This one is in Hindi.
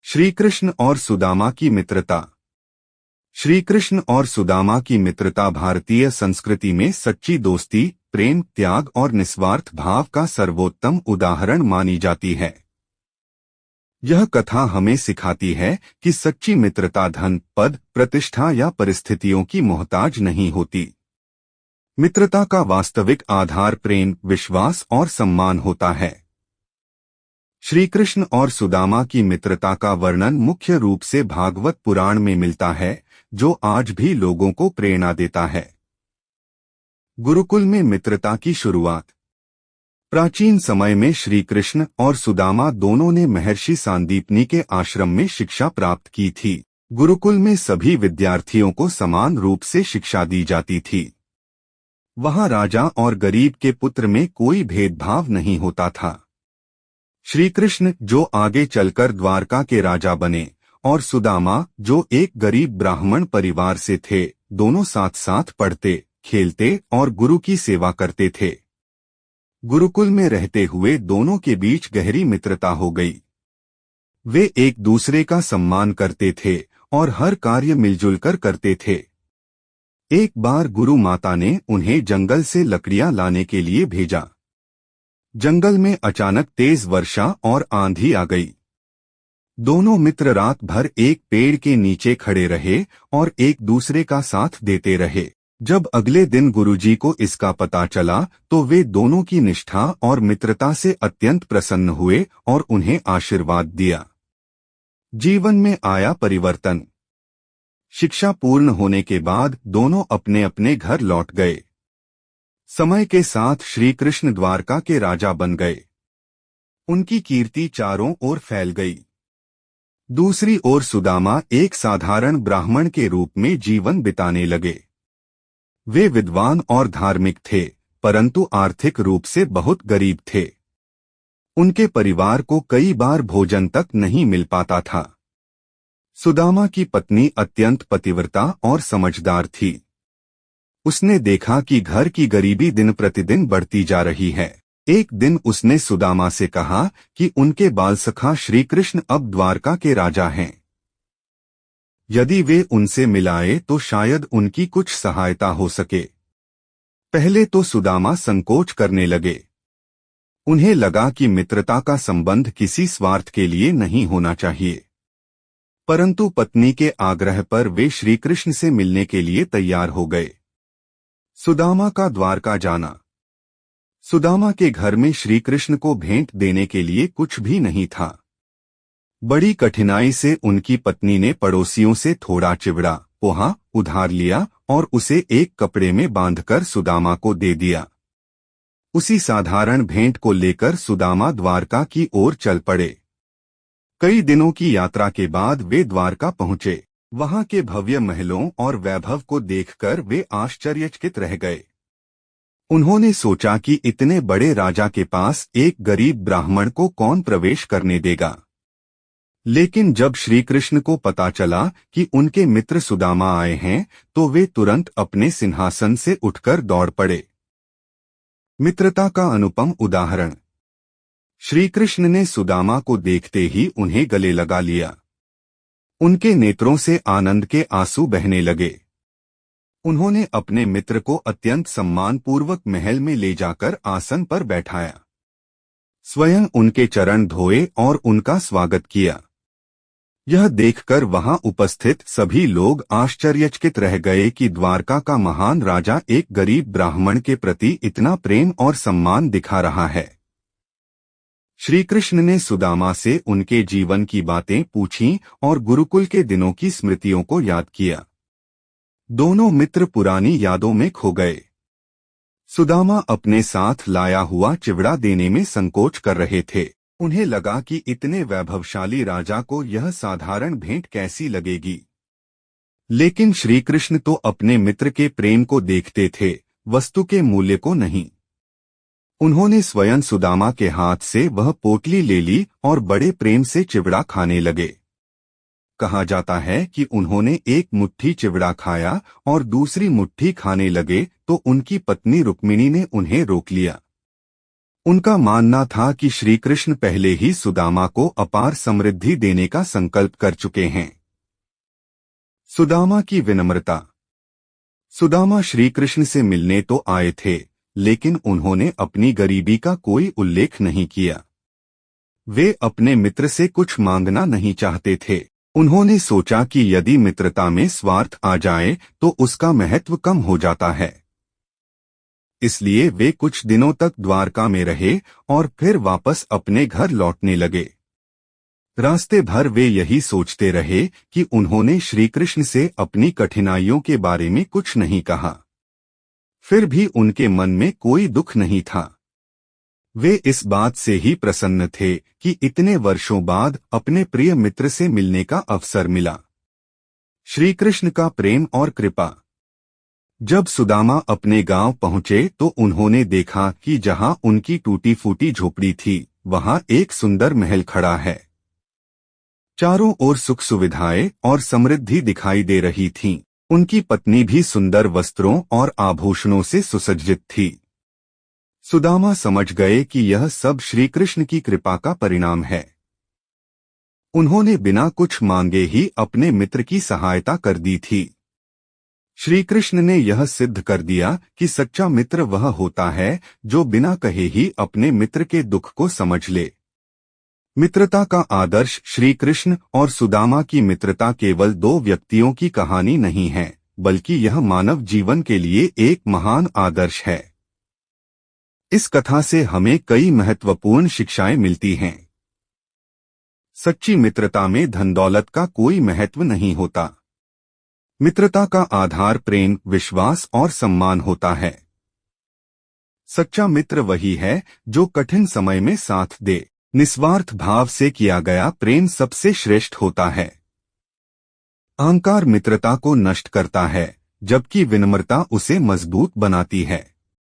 श्री कृष्ण और सुदामा की मित्रता। श्री कृष्ण और सुदामा की मित्रता भारतीय संस्कृति में सच्ची दोस्ती, प्रेम, त्याग और निस्वार्थ भाव का सर्वोत्तम उदाहरण मानी जाती है। यह कथा हमें सिखाती है कि सच्ची मित्रता धन, पद, प्रतिष्ठा या परिस्थितियों की मोहताज नहीं होती। मित्रता का वास्तविक आधार प्रेम, विश्वास और सम्मान होता है। श्री कृष्ण और सुदामा की मित्रता का वर्णन मुख्य रूप से भागवत पुराण में मिलता है, जो आज भी लोगों को प्रेरणा देता है। गुरुकुल में मित्रता की शुरुआत। प्राचीन समय में श्री कृष्ण और सुदामा दोनों ने महर्षि सांदीपनि के आश्रम में शिक्षा प्राप्त की थी। गुरुकुल में सभी विद्यार्थियों को समान रूप से शिक्षा दी जाती थी। वहां राजा और गरीब के पुत्र में कोई भेदभाव नहीं होता था। श्री कृष्ण, जो आगे चलकर द्वारका के राजा बने, और सुदामा, जो एक गरीब ब्राह्मण परिवार से थे, दोनों साथ साथ पढ़ते, खेलते और गुरु की सेवा करते थे। गुरुकुल में रहते हुए दोनों के बीच गहरी मित्रता हो गई। वे एक दूसरे का सम्मान करते थे और हर कार्य मिलजुल कर करते थे। एक बार गुरु माता ने उन्हें जंगल से लकड़ियां लाने के लिए भेजा। जंगल में अचानक तेज वर्षा और आंधी आ गई। दोनों मित्र रात भर एक पेड़ के नीचे खड़े रहे और एक दूसरे का साथ देते रहे। जब अगले दिन गुरुजी को इसका पता चला तो वे दोनों की निष्ठा और मित्रता से अत्यंत प्रसन्न हुए और उन्हें आशीर्वाद दिया। जीवन में आया परिवर्तन। शिक्षा पूर्ण होने के बाद दोनों अपने अपने घर लौट गए। समय के साथ श्री कृष्ण द्वारका के राजा बन गए। उनकी कीर्ति चारों ओर फैल गई। दूसरी ओर सुदामा एक साधारण ब्राह्मण के रूप में जीवन बिताने लगे। वे विद्वान और धार्मिक थे, परंतु आर्थिक रूप से बहुत गरीब थे। उनके परिवार को कई बार भोजन तक नहीं मिल पाता था। सुदामा की पत्नी अत्यंत पतिव्रता और समझदार थी। उसने देखा कि घर की गरीबी दिन प्रतिदिन बढ़ती जा रही है। एक दिन उसने सुदामा से कहा कि उनके बालसखा श्री कृष्ण अब द्वारका के राजा हैं। यदि वे उनसे मिलाए तो शायद उनकी कुछ सहायता हो सके। पहले तो सुदामा संकोच करने लगे। उन्हें लगा कि मित्रता का संबंध किसी स्वार्थ के लिए नहीं होना चाहिए। परंतु पत्नी के आग्रह पर वे श्री कृष्ण से मिलने के लिए तैयार हो गए। सुदामा का द्वारका जाना। सुदामा के घर में श्री कृष्ण को भेंट देने के लिए कुछ भी नहीं था। बड़ी कठिनाई से उनकी पत्नी ने पड़ोसियों से थोड़ा चिवड़ा, पोहा उधार लिया और उसे एक कपड़े में बांधकर सुदामा को दे दिया। उसी साधारण भेंट को लेकर सुदामा द्वारका की ओर चल पड़े। कई दिनों की यात्रा के बाद वे द्वारका पहुंचे। वहां के भव्य महलों और वैभव को देखकर वे आश्चर्यचकित रह गए। उन्होंने सोचा कि इतने बड़े राजा के पास एक गरीब ब्राह्मण को कौन प्रवेश करने देगा। लेकिन जब श्री कृष्ण को पता चला कि उनके मित्र सुदामा आए हैं, तो वे तुरंत अपने सिंहासन से उठकर दौड़ पड़े। मित्रता का अनुपम उदाहरण। श्री कृष्ण ने सुदामा को देखते ही उन्हें गले लगा लिया। उनके नेत्रों से आनंद के आंसू बहने लगे। उन्होंने अपने मित्र को अत्यंत सम्मानपूर्वक महल में ले जाकर आसन पर बैठाया। स्वयं उनके चरण धोए और उनका स्वागत किया। यह देखकर वहां उपस्थित सभी लोग आश्चर्यचकित रह गए कि द्वारका का महान राजा एक गरीब ब्राह्मण के प्रति इतना प्रेम और सम्मान दिखा रहा है। श्री कृष्ण ने सुदामा से उनके जीवन की बातें पूछीं और गुरुकुल के दिनों की स्मृतियों को याद किया। दोनों मित्र पुरानी यादों में खो गए। सुदामा अपने साथ लाया हुआ चिवड़ा देने में संकोच कर रहे थे। उन्हें लगा कि इतने वैभवशाली राजा को यह साधारण भेंट कैसी लगेगी। लेकिन श्री कृष्ण तो अपने मित्र के प्रेम को देखते थे, वस्तु के मूल्य को नहीं। उन्होंने स्वयं सुदामा के हाथ से वह पोटली ले ली और बड़े प्रेम से चिवड़ा खाने लगे। कहा जाता है कि उन्होंने एक मुट्ठी चिवड़ा खाया और दूसरी मुट्ठी खाने लगे तो उनकी पत्नी रुक्मिणी ने उन्हें रोक लिया। उनका मानना था कि श्री कृष्ण पहले ही सुदामा को अपार समृद्धि देने का संकल्प कर चुके हैं। सुदामा की विनम्रता। सुदामा श्री कृष्ण से मिलने तो आए थे, लेकिन उन्होंने अपनी गरीबी का कोई उल्लेख नहीं किया। वे अपने मित्र से कुछ मांगना नहीं चाहते थे। उन्होंने सोचा कि यदि मित्रता में स्वार्थ आ जाए तो उसका महत्व कम हो जाता है। इसलिए वे कुछ दिनों तक द्वारका में रहे और फिर वापस अपने घर लौटने लगे। रास्ते भर वे यही सोचते रहे कि उन्होंने श्री कृष्ण से अपनी कठिनाइयों के बारे में कुछ नहीं कहा। फिर भी उनके मन में कोई दुख नहीं था। वे इस बात से ही प्रसन्न थे कि इतने वर्षों बाद अपने प्रिय मित्र से मिलने का अवसर मिला। श्री कृष्ण का प्रेम और कृपा। जब सुदामा अपने गांव पहुंचे तो उन्होंने देखा कि जहां उनकी टूटी फूटी झोपड़ी थी, वहां एक सुंदर महल खड़ा है। चारों ओर सुख सुविधाएं और समृद्धि दिखाई दे रही थीं। उनकी पत्नी भी सुंदर वस्त्रों और आभूषणों से सुसज्जित थी। सुदामा समझ गए कि यह सब श्री कृष्ण की कृपा का परिणाम है। उन्होंने बिना कुछ मांगे ही अपने मित्र की सहायता कर दी थी। श्री कृष्ण ने यह सिद्ध कर दिया कि सच्चा मित्र वह होता है जो बिना कहे ही अपने मित्र के दुख को समझ ले। मित्रता का आदर्श। श्री कृष्ण और सुदामा की मित्रता केवल दो व्यक्तियों की कहानी नहीं है, बल्कि यह मानव जीवन के लिए एक महान आदर्श है। इस कथा से हमें कई महत्वपूर्ण शिक्षाएं मिलती हैं। सच्ची मित्रता में धन दौलत का कोई महत्व नहीं होता। मित्रता का आधार प्रेम, विश्वास और सम्मान होता है। सच्चा मित्र वही है जो कठिन समय में साथ दे। निस्वार्थ भाव से किया गया प्रेम सबसे श्रेष्ठ होता है। अहंकार मित्रता को नष्ट करता है, जबकि विनम्रता उसे मजबूत बनाती है।